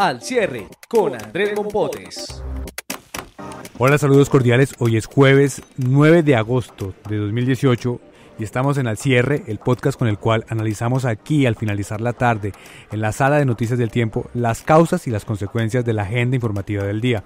Al Cierre con Andrés Mompotes. Hola, saludos cordiales. Hoy es jueves 9 de agosto de 2018 y estamos en Al Cierre, el podcast con el cual analizamos aquí al finalizar la tarde en la sala de noticias del tiempo las causas y las consecuencias de la agenda informativa del día.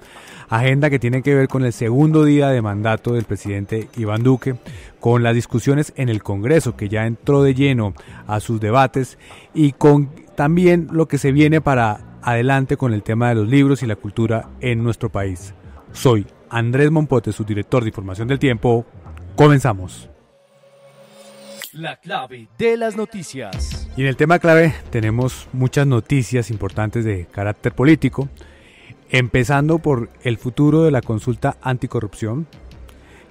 Agenda que tiene que ver con el segundo día de mandato del presidente Iván Duque, con las discusiones en el Congreso que ya entró de lleno a sus debates y con también lo que se viene para adelante con el tema de los libros y la cultura en nuestro país. Soy Andrés Mompotes, su director de Información del Tiempo. Comenzamos. La clave de las noticias. Y en el tema clave tenemos muchas noticias importantes de carácter político, empezando por el futuro de la consulta anticorrupción,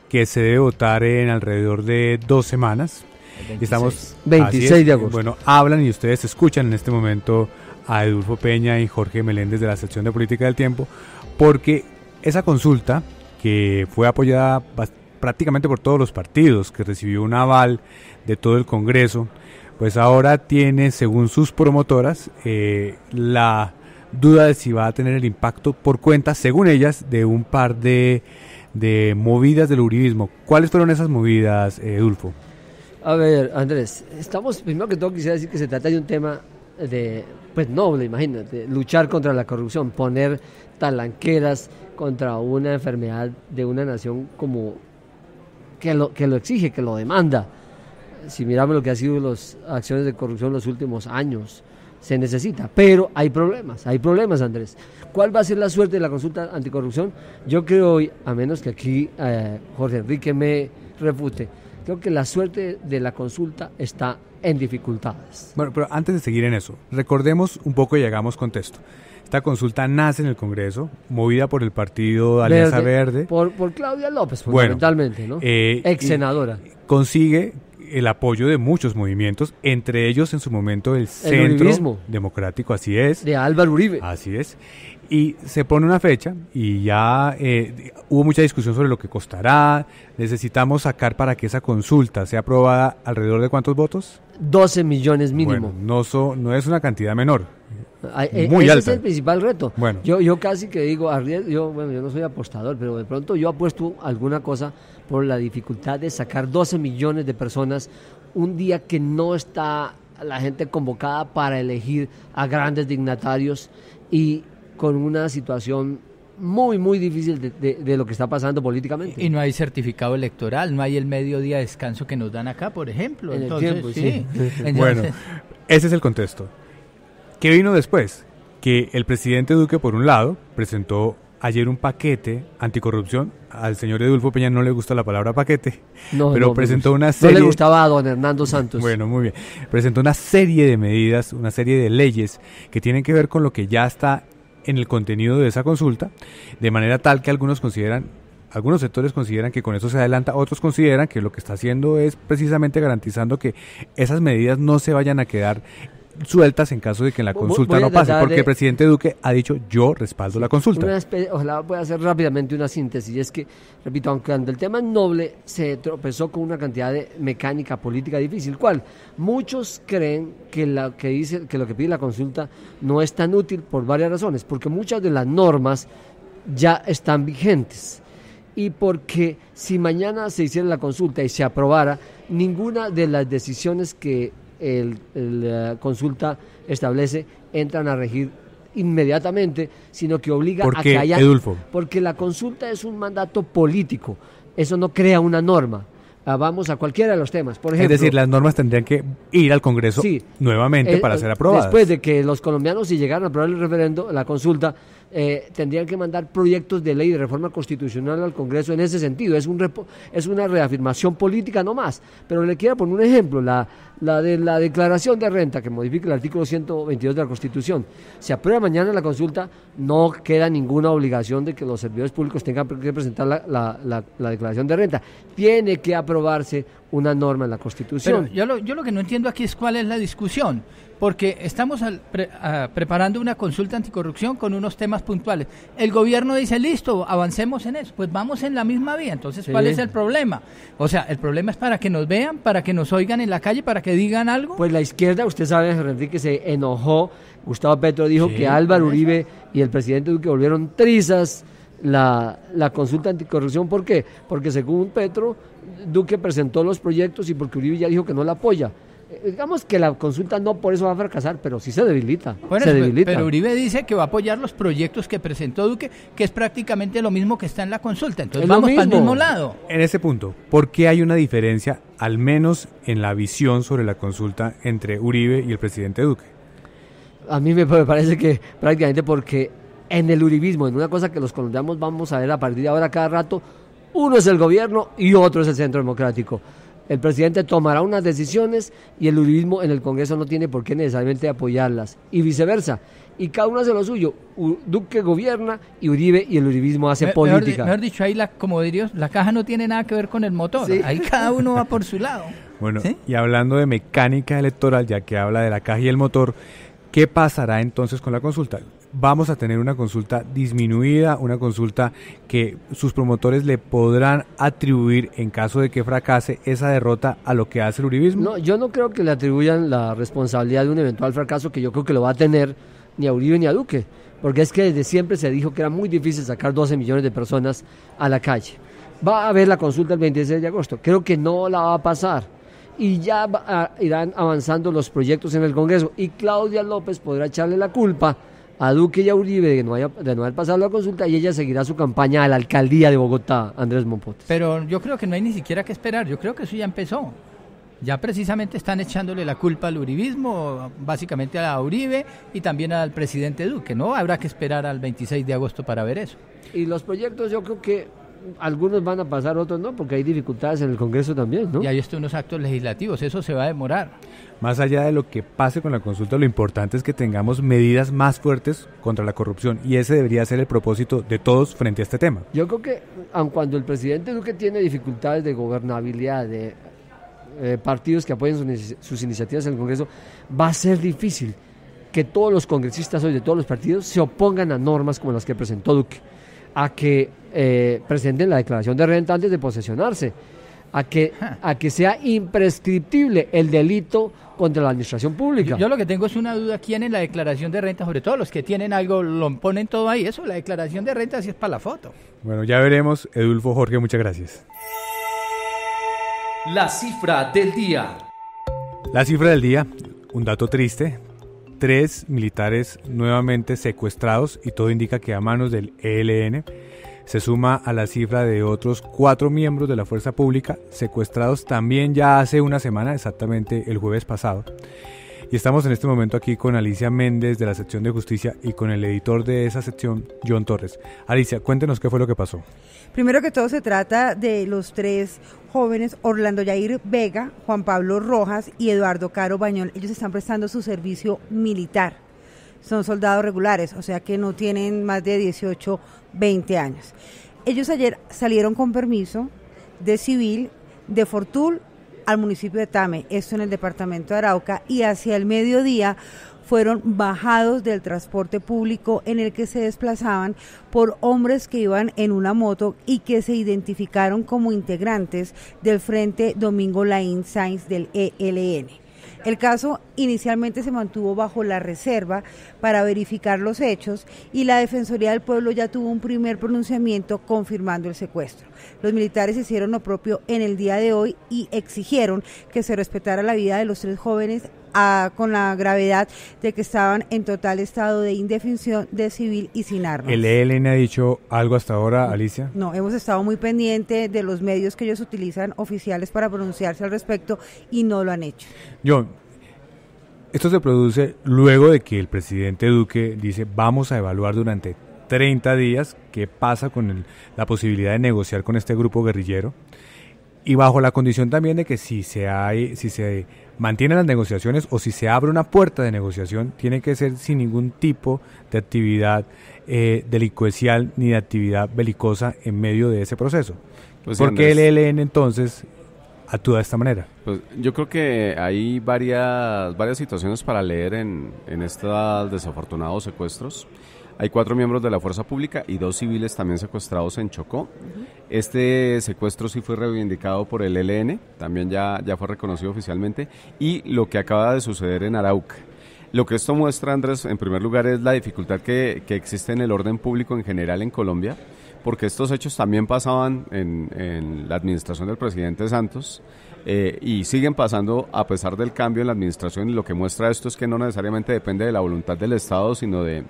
que se debe votar en alrededor de 2 semanas. 26. Estamos 26 de agosto. Bueno, hablan y ustedes escuchan en este momento a Edulfo Peña y Jorge Meléndez de la sección de Política del Tiempo, porque esa consulta, que fue apoyada prácticamente por todos los partidos, que recibió un aval de todo el Congreso, pues ahora tiene, según sus promotoras, la duda de si va a tener el impacto por cuenta, según ellas, de un par de movidas del uribismo. ¿Cuáles fueron esas movidas, Edulfo? A ver, Andrés, primero que todo quisiera decir que se trata de un tema noble, imagínate, luchar contra la corrupción, poner talanqueras contra una enfermedad de una nación como que lo exige, que lo demanda. Si miramos lo que ha sido las acciones de corrupción en los últimos años, se necesita, pero hay problemas, Andrés. ¿Cuál va a ser la suerte de la consulta anticorrupción? Yo creo hoy, a menos que aquí Jorge Enrique me refute, creo que la suerte de la consulta está en dificultades. Bueno, pero antes de seguir en eso, recordemos un poco y hagamos contexto. Esta consulta nace en el Congreso, movida por el partido Alianza Verde. Por Claudia López, fundamentalmente, ¿no? Ex senadora. Consigue el apoyo de muchos movimientos, entre ellos en su momento el Centro uribismo Democrático, así es. De Álvaro Uribe. Así es. Y se pone una fecha y ya hubo mucha discusión sobre lo que costará. Necesitamos sacar para que esa consulta sea aprobada alrededor de ¿cuántos votos? 12 millones mínimo. Bueno, no es una cantidad menor. Muy alta. Ese es el principal reto. Bueno. Yo casi que digo, yo no soy apostador, pero de pronto yo apuesto alguna cosa por la dificultad de sacar 12 millones de personas un día que no está la gente convocada para elegir a grandes dignatarios y con una situación muy, muy difícil de lo que está pasando políticamente. Y no hay certificado electoral, no hay el mediodía de descanso que nos dan acá, por ejemplo. En entonces, el tiempo, sí. Bueno, ese es el contexto. ¿Qué vino después? Que el presidente Duque, por un lado, presentó ayer un paquete anticorrupción. Al señor Edulfo Peña no le gusta la palabra paquete, pero presentó una serie... No le gustaba a don Hernando Santos. Bueno, muy bien. Presentó una serie de medidas, una serie de leyes que tienen que ver con lo que ya está en el contenido de esa consulta, de manera tal que algunos sectores consideran que con eso se adelanta, otros consideran que lo que está haciendo es precisamente garantizando que esas medidas no se vayan a quedar sueltas en caso de que en la consulta no pase, porque el presidente Duque ha dicho: yo respaldo la consulta. Ojalá pueda hacer rápidamente una síntesis, y es que, repito, aunque el tema es noble, se tropezó con una cantidad de mecánica política difícil. ¿Cuál? Muchos creen que lo que pide la consulta no es tan útil por varias razones, porque muchas de las normas ya están vigentes y porque si mañana se hiciera la consulta y se aprobara, ninguna de las decisiones que la consulta establece entran a regir inmediatamente, sino que obliga a que haya... Edulfo? Porque la consulta es un mandato político, eso no crea una norma. Vamos a cualquiera de los temas, por ejemplo... Es decir, las normas tendrían que ir al Congreso nuevamente para ser aprobadas. Después de que los colombianos, si llegaran a aprobar el referendo, la consulta, tendrían que mandar proyectos de ley de reforma constitucional al Congreso en ese sentido. Es una reafirmación política no más. Pero le quiero poner un ejemplo, la de la declaración de renta que modifica el artículo 122 de la Constitución. Se aprueba mañana la consulta, no queda ninguna obligación de que los servidores públicos tengan que presentar la declaración de renta. Tiene que aprobarse una norma en la Constitución. Pero yo lo que no entiendo aquí es cuál es la discusión, porque estamos preparando una consulta anticorrupción con unos temas puntuales. El gobierno dice, listo, avancemos en eso, pues vamos en la misma vía. Entonces, ¿cuál es el problema? O sea, el problema es para que nos vean, para que nos oigan en la calle, para que digan algo. Pues la izquierda, usted sabe, Jorge Enrique, se enojó. Gustavo Petro dijo que Álvaro Uribe y el presidente Duque volvieron trizas la consulta anticorrupción. ¿Por qué? Porque según Petro, Duque presentó los proyectos y porque Uribe ya dijo que no la apoya. Digamos que la consulta no por eso va a fracasar, pero sí se debilita. Bueno, se debilita. Pero Uribe dice que va a apoyar los proyectos que presentó Duque, que es prácticamente lo mismo que está en la consulta. Entonces vamos para el mismo lado. En ese punto, ¿por qué hay una diferencia, al menos en la visión sobre la consulta, entre Uribe y el presidente Duque? A mí me parece que prácticamente porque en el uribismo, en una cosa que los colombianos vamos a ver a partir de ahora cada rato, uno es el gobierno y otro es el centro democrático. El presidente tomará unas decisiones y el uribismo en el Congreso no tiene por qué necesariamente apoyarlas, y viceversa. Y cada uno hace lo suyo. Duque gobierna y Uribe y el uribismo hace política. Mejor dicho, ahí como diría, la caja no tiene nada que ver con el motor. Sí. Ahí cada uno va por su lado. Bueno, ¿sí? Y hablando de mecánica electoral, ya que habla de la caja y el motor, ¿qué pasará entonces con la consulta? Vamos a tener una consulta disminuida, una consulta que sus promotores le podrán atribuir, en caso de que fracase, esa derrota a lo que hace el uribismo. No, yo no creo que le atribuyan la responsabilidad de un eventual fracaso, que yo creo que lo va a tener ni a Uribe ni a Duque, porque es que desde siempre se dijo que era muy difícil sacar 12 millones de personas a la calle. Va a haber la consulta el 26 de agosto, creo que no la va a pasar. Y ya irán avanzando los proyectos en el Congreso, y Claudia López podrá echarle la culpa a Duque y a Uribe de no haber pasado la consulta, y ella seguirá su campaña a la alcaldía de Bogotá, Andrés Mompotes. Pero yo creo que no hay ni siquiera que esperar, yo creo que eso ya empezó. Ya precisamente están echándole la culpa al uribismo, básicamente a Uribe y también al presidente Duque, ¿no? Habrá que esperar al 26 de agosto para ver eso. Y los proyectos yo creo que algunos van a pasar, otros no, porque hay dificultades en el Congreso también, ¿no? Y hay unos actos legislativos, eso se va a demorar. Más allá de lo que pase con la consulta, lo importante es que tengamos medidas más fuertes contra la corrupción, y ese debería ser el propósito de todos frente a este tema. Yo creo que, aun cuando el presidente Duque tiene dificultades de gobernabilidad, de partidos que apoyen sus iniciativas en el Congreso, va a ser difícil que todos los congresistas hoy de todos los partidos se opongan a normas como las que presentó Duque, a que presenten la declaración de renta antes de posesionarse, a que sea imprescriptible el delito contra la administración pública. Yo lo que tengo es una duda: ¿quién en la declaración de renta, sobre todo los que tienen algo, lo ponen todo ahí? Eso, la declaración de renta sí es para la foto. Bueno, ya veremos. Edulfo, Jorge, muchas gracias. La cifra del día. La cifra del día, un dato triste: 3 militares nuevamente secuestrados, y todo indica que a manos del ELN. Se suma a la cifra de otros 4 miembros de la fuerza pública secuestrados también ya hace una semana, exactamente el jueves pasado. Y estamos en este momento aquí con Alicia Méndez de la sección de justicia y con el editor de esa sección, John Torres. Alicia, cuéntenos qué fue lo que pasó. Primero que todo, se trata de los 3 jóvenes: Orlando Yair Vega, Juan Pablo Rojas y Eduardo Caro Bañón. Ellos están prestando su servicio militar. Son soldados regulares, o sea que no tienen más de 18, 20 años. Ellos ayer salieron con permiso de civil de Fortul al municipio de Tame, esto en el departamento de Arauca, y hacia el mediodía fueron bajados del transporte público en el que se desplazaban por hombres que iban en una moto y que se identificaron como integrantes del Frente Domingo Laín Sáenz del ELN. El caso inicialmente se mantuvo bajo la reserva para verificar los hechos, y la Defensoría del Pueblo ya tuvo un primer pronunciamiento confirmando el secuestro. Los militares hicieron lo propio en el día de hoy y exigieron que se respetara la vida de los 3 jóvenes, con la gravedad de que estaban en total estado de indefensión de civil y sin armas. ¿El ELN ha dicho algo hasta ahora, Alicia? No, hemos estado muy pendientes de los medios que ellos utilizan oficiales para pronunciarse al respecto, y no lo han hecho. John, esto se produce luego de que el presidente Duque dice: vamos a evaluar durante 30 días qué pasa con la posibilidad de negociar con este grupo guerrillero, y bajo la condición también de que si se mantienen las negociaciones o si se abre una puerta de negociación, tiene que ser sin ningún tipo de actividad delincuencial ni de actividad belicosa en medio de ese proceso. Pues sí, porque el ELN entonces actúa de esta manera? Pues yo creo que hay varias situaciones para leer en estos desafortunados secuestros. Hay 4 miembros de la fuerza pública y 2 civiles también secuestrados en Chocó. Este secuestro sí fue reivindicado por el ELN, también ya fue reconocido oficialmente, y lo que acaba de suceder en Arauca. Lo que esto muestra, Andrés, en primer lugar, es la dificultad que existe en el orden público en general en Colombia, porque estos hechos también pasaban en la administración del presidente Santos, y siguen pasando a pesar del cambio en la administración, y lo que muestra esto es que no necesariamente depende de la voluntad del Estado, sino de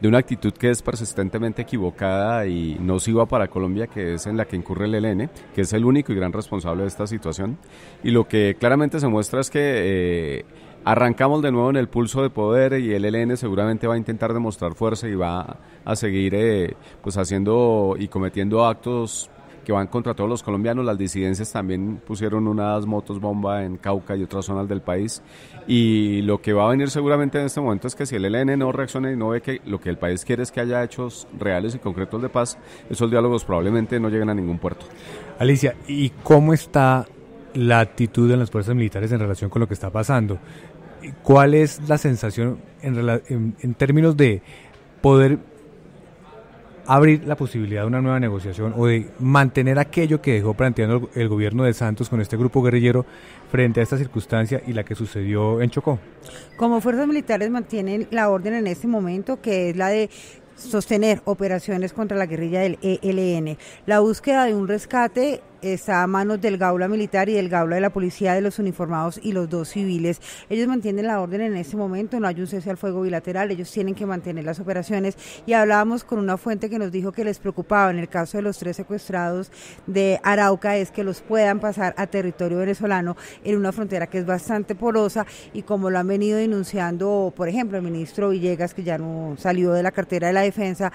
una actitud que es persistentemente equivocada y nociva para Colombia, que es en la que incurre el ELN, que es el único y gran responsable de esta situación. Y lo que claramente se muestra es que arrancamos de nuevo en el pulso de poder, y el ELN seguramente va a intentar demostrar fuerza y va a seguir pues haciendo y cometiendo actos que van contra todos los colombianos. Las disidencias también pusieron unas motos bomba en Cauca y otras zonas del país, y lo que va a venir seguramente en este momento es que si el ELN no reacciona y no ve que lo que el país quiere es que haya hechos reales y concretos de paz, esos diálogos probablemente no lleguen a ningún puerto. Alicia, ¿y cómo está la actitud de las fuerzas militares en relación con lo que está pasando? ¿Cuál es la sensación en términos de poder abrir la posibilidad de una nueva negociación o de mantener aquello que dejó planteando el gobierno de Santos con este grupo guerrillero frente a esta circunstancia y la que sucedió en Chocó? Como fuerzas militares mantienen la orden en este momento, que es la de sostener operaciones contra la guerrilla del ELN. La búsqueda de un rescate está a manos del Gaula militar y del Gaula de la policía, de los uniformados y los 2 civiles. Ellos mantienen la orden en este momento, no hay un cese al fuego bilateral, ellos tienen que mantener las operaciones, y hablábamos con una fuente que nos dijo que les preocupaba en el caso de los 3 secuestrados de Arauca es que los puedan pasar a territorio venezolano en una frontera que es bastante porosa, y como lo han venido denunciando, por ejemplo, el ministro Villegas, que ya no salió de la cartera de la defensa,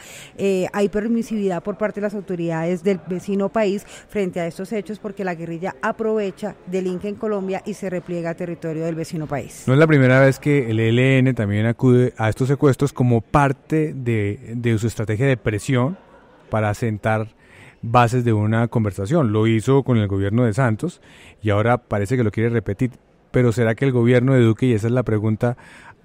hay permisividad por parte de las autoridades del vecino país frente a estos hechos, porque la guerrilla aprovecha, delinque en Colombia y se repliega a territorio del vecino país. No es la primera vez que el ELN también acude a estos secuestros como parte de su estrategia de presión para asentar bases de una conversación. Lo hizo con el gobierno de Santos y ahora parece que lo quiere repetir. Pero ¿será que el gobierno de Duque, y esa es la pregunta,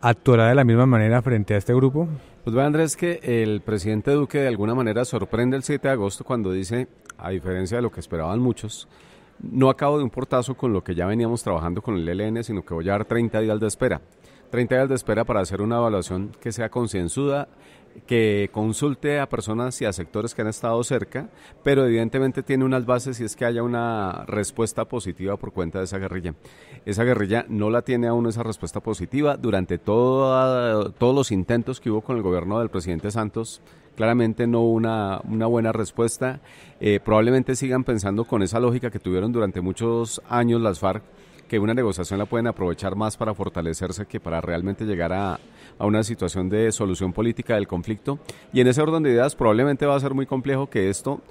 actuará de la misma manera frente a este grupo? Pues ve, Andrés, que el presidente Duque de alguna manera sorprende el 7 de agosto cuando dice, a diferencia de lo que esperaban muchos, no acabo de un portazo con lo que ya veníamos trabajando con el ELN, sino que voy a dar 30 días de espera. 30 días de espera para hacer una evaluación que sea concienzuda, que consulte a personas y a sectores que han estado cerca, pero evidentemente tiene unas bases, y es que haya una respuesta positiva por cuenta de esa guerrilla. Esa guerrilla no la tiene aún esa respuesta positiva. Durante todos los intentos que hubo con el gobierno del presidente Santos, claramente no hubo una buena respuesta. Probablemente sigan pensando con esa lógica que tuvieron durante muchos años las FARC, que una negociación la pueden aprovechar más para fortalecerse que para realmente llegar a una situación de solución política del conflicto. Y en ese orden de ideas probablemente va a ser muy complejo que esto,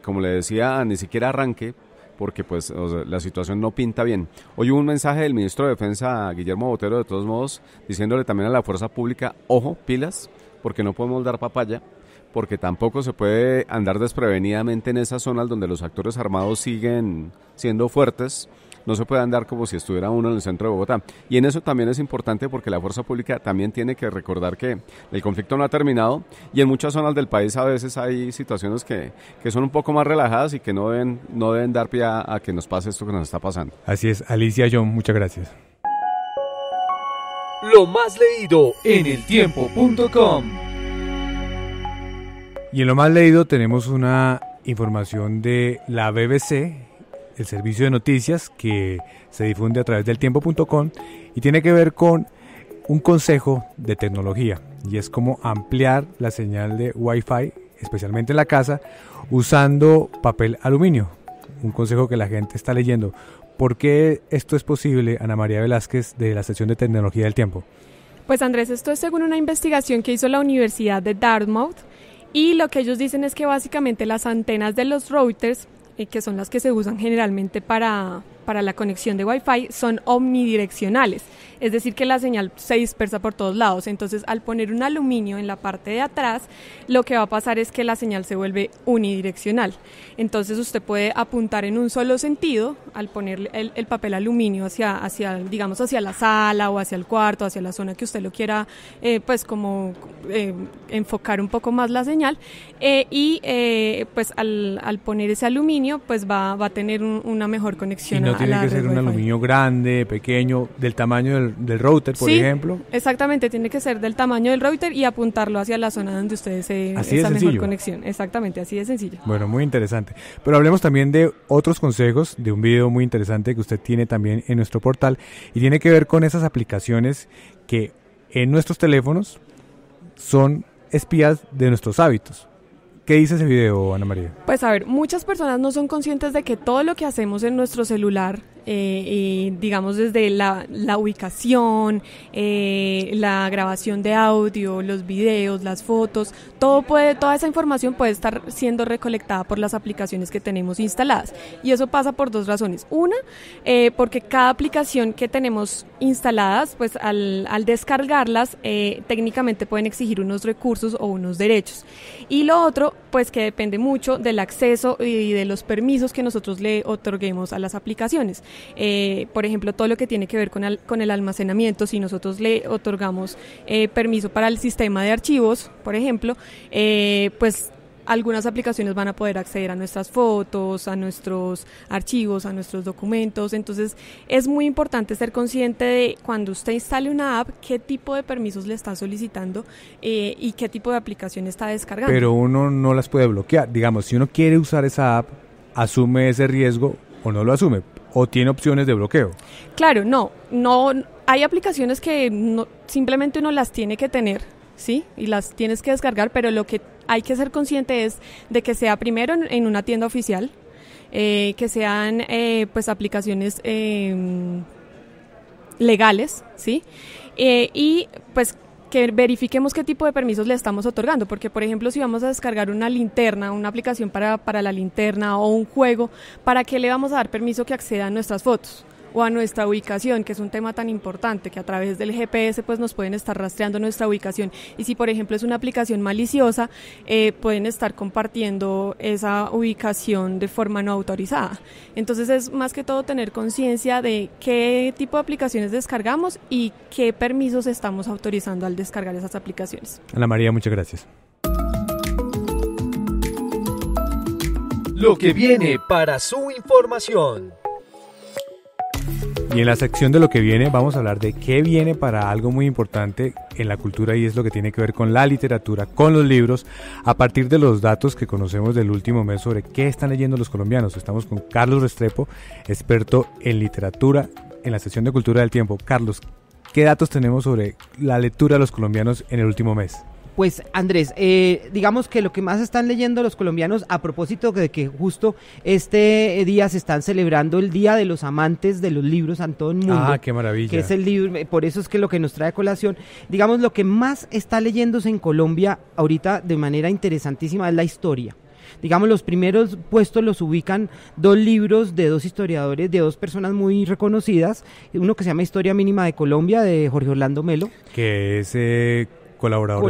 como le decía, ni siquiera arranque, porque pues la situación no pinta bien. Hoy hubo un mensaje del ministro de Defensa, Guillermo Botero, de todos modos, diciéndole también a la fuerza pública, ojo, pilas, porque no podemos dar papaya, porque tampoco se puede andar desprevenidamente en esas zonas donde los actores armados siguen siendo fuertes. No se puede andar como si estuviera uno en el centro de Bogotá. Y en eso también es importante, porque la fuerza pública también tiene que recordar que el conflicto no ha terminado, y en muchas zonas del país a veces hay situaciones que son un poco más relajadas y que no deben dar pie a que nos pase esto que nos está pasando. Así es, Alicia, John, muchas gracias. Lo más leído en eltiempo.com. Y en lo más leído tenemos una información de la BBC, el servicio de noticias que se difunde a través del tiempo.com, y tiene que ver con un consejo de tecnología, y es cómo ampliar la señal de Wi-Fi, especialmente en la casa, usando papel aluminio. Un consejo que la gente está leyendo. ¿Por qué esto es posible, Ana María Velázquez, de la sección de tecnología del Tiempo? Pues Andrés, esto es según una investigación que hizo la Universidad de Dartmouth, y lo que ellos dicen es que básicamente las antenas de los routers, que son las que se usan generalmente para para la conexión de Wi-Fi son omnidireccionales, es decir que la señal se dispersa por todos lados. Entonces al poner un aluminio en la parte de atrás, lo que va a pasar es que la señal se vuelve unidireccional. Entonces usted puede apuntar en un solo sentido al poner el papel aluminio hacia digamos hacia la sala o hacia el cuarto, hacia la zona que usted lo quiera enfocar un poco más la señal, pues al poner ese aluminio pues va a tener una mejor conexión. Y no tiene que ser un aluminio grande, pequeño, del tamaño del router, por ejemplo. Exactamente, tiene que ser del tamaño del router y apuntarlo hacia la zona donde usted desee esa mejor conexión. Exactamente, así de sencillo. Bueno, muy interesante. Pero hablemos también de otros consejos, de un video muy interesante que usted tiene también en nuestro portal y tiene que ver con esas aplicaciones que en nuestros teléfonos son espías de nuestros hábitos. ¿Qué dice ese video, Ana María? Pues a ver, muchas personas no son conscientes de que todo lo que hacemos en nuestro celular, digamos desde la ubicación, la grabación de audio, los videos, las fotos, toda esa información puede estar siendo recolectada por las aplicaciones que tenemos instaladas. Y eso pasa por dos razones. Una, porque cada aplicación que tenemos instaladas, pues al descargarlas, técnicamente pueden exigir unos recursos o unos derechos. Y lo otro, pues que depende mucho del acceso y de los permisos que nosotros le otorguemos a las aplicaciones. Por ejemplo, todo lo que tiene que ver con el almacenamiento, si nosotros le otorgamos permiso para el sistema de archivos, por ejemplo, pues algunas aplicaciones van a poder acceder a nuestras fotos, a nuestros archivos, a nuestros documentos. Entonces es muy importante ser consciente de cuando usted instale una app, qué tipo de permisos le está solicitando y qué tipo de aplicación está descargando. Pero uno no las puede bloquear. Digamos, si uno quiere usar esa app, asume ese riesgo o no lo asume, o tiene opciones de bloqueo. Claro, no hay aplicaciones que simplemente uno las tiene que tener, ¿sí? Y las tienes que descargar, pero lo que hay que ser consciente es de que sea primero en una tienda oficial, que sean pues aplicaciones legales, ¿sí? Y pues que verifiquemos qué tipo de permisos le estamos otorgando, porque por ejemplo si vamos a descargar una linterna, una aplicación para la linterna o un juego, ¿para qué le vamos a dar permiso que acceda a nuestras fotos o a nuestra ubicación, que es un tema tan importante, que a través del GPS pues nos pueden estar rastreando nuestra ubicación? Y si por ejemplo es una aplicación maliciosa, pueden estar compartiendo esa ubicación de forma no autorizada. Entonces es más que todo tener conciencia de qué tipo de aplicaciones descargamos y qué permisos estamos autorizando al descargar esas aplicaciones. Ana María, muchas gracias. Lo que viene para su información. Y en la sección de lo que viene vamos a hablar de qué viene para algo muy importante en la cultura, y es lo que tiene que ver con la literatura, con los libros, a partir de los datos que conocemos del último mes sobre qué están leyendo los colombianos. Estamos con Carlos Restrepo, experto en literatura, en la sección de Cultura del Tiempo. Carlos, ¿qué datos tenemos sobre la lectura de los colombianos en el último mes? Pues Andrés, digamos que lo que más están leyendo los colombianos, a propósito de que justo este día se están celebrando el Día de los Amantes de los Libros en todo el mundo. Ah, qué maravilla. Que es el libro, por eso es que lo que nos trae a colación, digamos, lo que más está leyéndose en Colombia ahorita de manera interesantísima es la historia. Digamos, los primeros puestos los ubican dos libros de dos historiadores, de dos personas muy reconocidas, uno que se llama Historia Mínima de Colombia, de Jorge Orlando Melo. Que es colaborador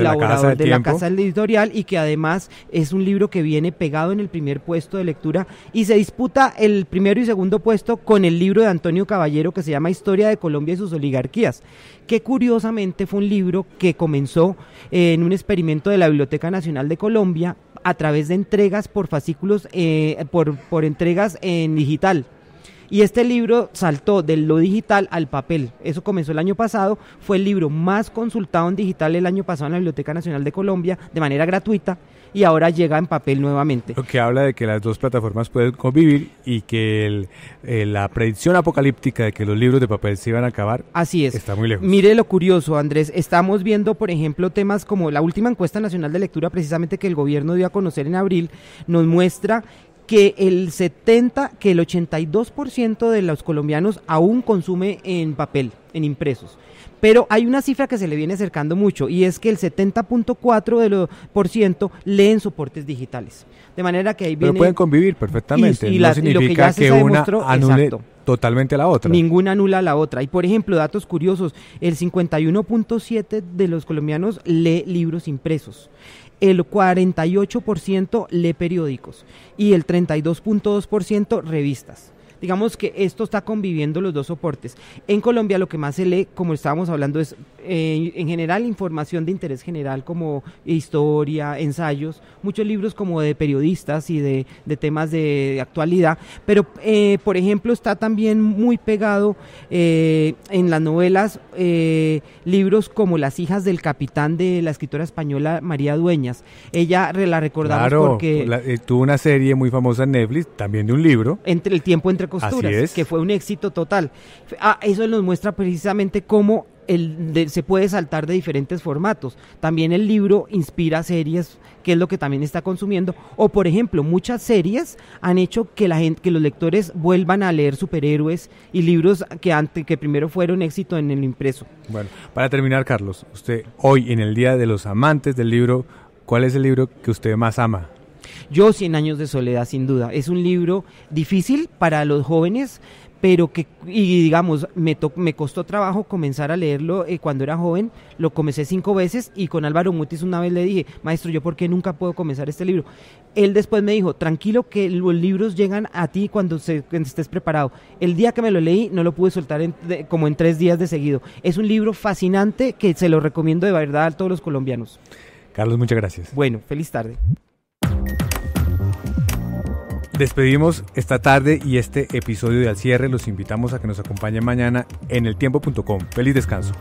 de la Casa del Editorial, y que además es un libro que viene pegado en el primer puesto de lectura y se disputa el primero y segundo puesto con el libro de Antonio Caballero que se llama Historia de Colombia y sus oligarquías, que curiosamente fue un libro que comenzó en un experimento de la Biblioteca Nacional de Colombia a través de entregas por fascículos, por entregas en digital. Y este libro saltó de lo digital al papel. Eso comenzó el año pasado, fue el libro más consultado en digital el año pasado en la Biblioteca Nacional de Colombia de manera gratuita, y ahora llega en papel nuevamente. Lo que habla de que las dos plataformas pueden convivir y que la predicción apocalíptica de que los libros de papel se iban a acabar, así es, está muy lejos. Mire lo curioso, Andrés, estamos viendo, por ejemplo, temas como la última encuesta nacional de lectura, precisamente que el gobierno dio a conocer en abril, nos muestra que el 82% de los colombianos aún consume en papel, en impresos. Pero hay una cifra que se le viene acercando mucho, y es que el 70.4% leen soportes digitales. De manera que ahí viene... Pero pueden convivir perfectamente. Y no significa que una anule totalmente a la otra. Ninguna anula a la otra. Y por ejemplo, datos curiosos, el 51.7% de los colombianos lee libros impresos. El 48% lee periódicos y el 32.2% revistas. Digamos que esto está conviviendo los dos soportes. En Colombia lo que más se lee, como estábamos hablando, es en general información de interés general como historia, ensayos, muchos libros como de periodistas y de temas de actualidad, pero por ejemplo está también muy pegado en las novelas libros como Las hijas del capitán de la escritora española María Dueñas. Ella la recordamos porque tuvo una serie muy famosa en Netflix, también de un libro. El tiempo entre costuras, que fue un éxito total. Eso nos muestra precisamente cómo se puede saltar de diferentes formatos. También el libro inspira series, que es lo que también está consumiendo, o por ejemplo, muchas series han hecho que los lectores vuelvan a leer superhéroes y libros que primero fueron éxito en el impreso. Bueno, para terminar, Carlos, usted hoy en el Día de los Amantes del Libro, ¿cuál es el libro que usted más ama? Yo, 100 años de soledad, sin duda. Es un libro difícil para los jóvenes, pero digamos, me costó trabajo comenzar a leerlo cuando era joven. Lo comencé 5 veces y con Álvaro Mutis una vez le dije, maestro, ¿yo por qué nunca puedo comenzar este libro? Él después me dijo, tranquilo que los libros llegan a ti cuando estés preparado. El día que me lo leí no lo pude soltar como en 3 días de seguido. Es un libro fascinante que se lo recomiendo de verdad a todos los colombianos. Carlos, muchas gracias. Bueno, feliz tarde. Despedimos esta tarde y este episodio de Al Cierre. Los invitamos a que nos acompañen mañana en eltiempo.com. Feliz descanso.